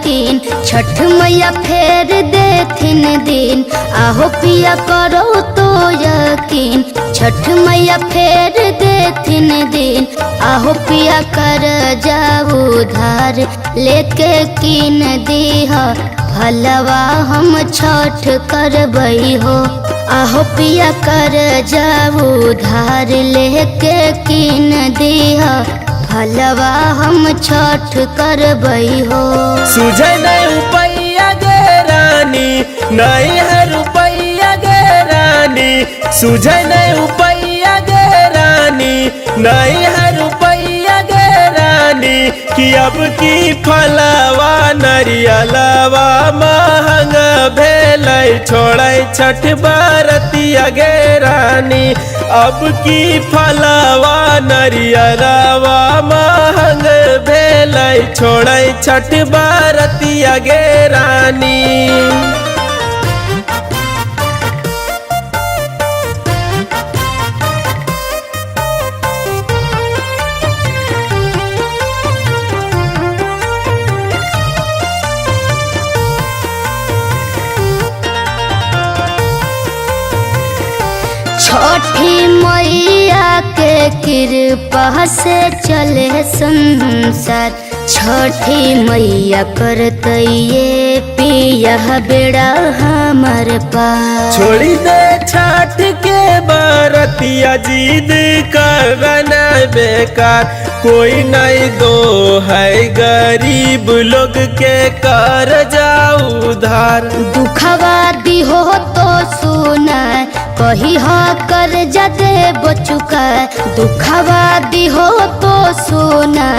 यकीन, छठ मैया फेर देथिन दिन। आहो पिया करो तो यकीन, छठ मैया फेर देथिन दिन। आहो पिया कर जाऊ उधार, लेके कीन दीह भलवा हम छठ करबई हो। आहो पिया कर जाऊ उधार, लेके कीन दीह भलवा हम छठ करबई हो। सुझे नहीं रुपैया गे रानी, नहीं है रुपैया गे रानी। सुझे नहीं रुपैया गे रानी, नहीं है रुपैया गे रानी। कि अब की फलवा नरियलवा महंग भेल, छोड़े छठ बरतिया गे रानी। अब की फलवा नरियलवा महंग भेल, छोड़े छठ बरतिया गे रानी। छठी मैया के कृपा से चले संसार। छठी मैया करते ये पिया बेड़ा हमार पार। छोड़ी दे छठ के बरतिया, जिद करना बेकार। कोई नहीं दो है गरीब लोग के कर जाऊ उधार। दुखवा दी हो तो सुना, कही हा कर जदे बचुका। दुखवा दी हो तो सुना,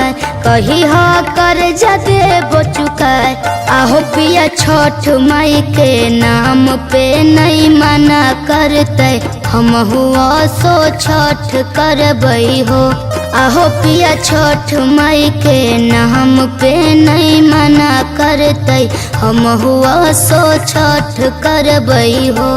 कही हा कर जदे बचुका। आहो पिया छठ माई के नाम पे नहीं मना करते, हम हुआ सो छठ करबई हो। आहो पिया छठ माई के नाम पे नहीं मना करते, हम हुआ सो छठ करबई हो।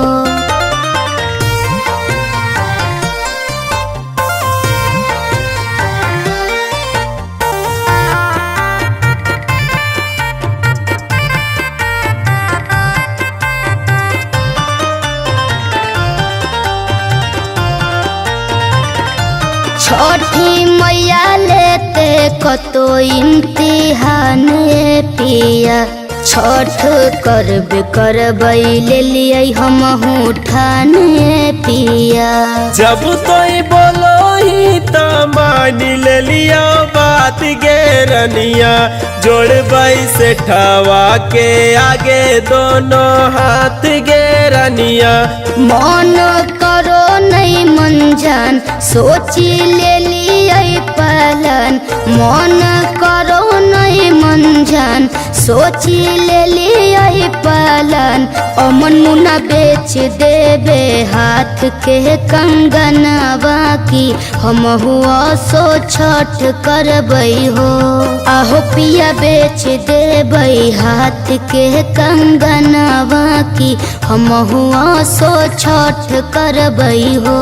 छठी मैया लेते कतो इम्तिहान पिया। छठ करबई ले लिये हम ठान पिया। जब तो बोलो ही तो मान ले लिया बात गे रनिया। जोड़बई से ठवा के आगे दोनों हाथ गे रनिया। मन करो नहीं मन जान, सोची ले लिये पलन। मन करो नहीं मन जान, सोची ले लिये पलन। अमन मुना बेच देबे हाथ के कंगनवा की, हम हुआ सो छठ करबई हो। आहो पिया बेच देबई हाथ के कंगनवा की, हम हुआ सो छठ करबई हो।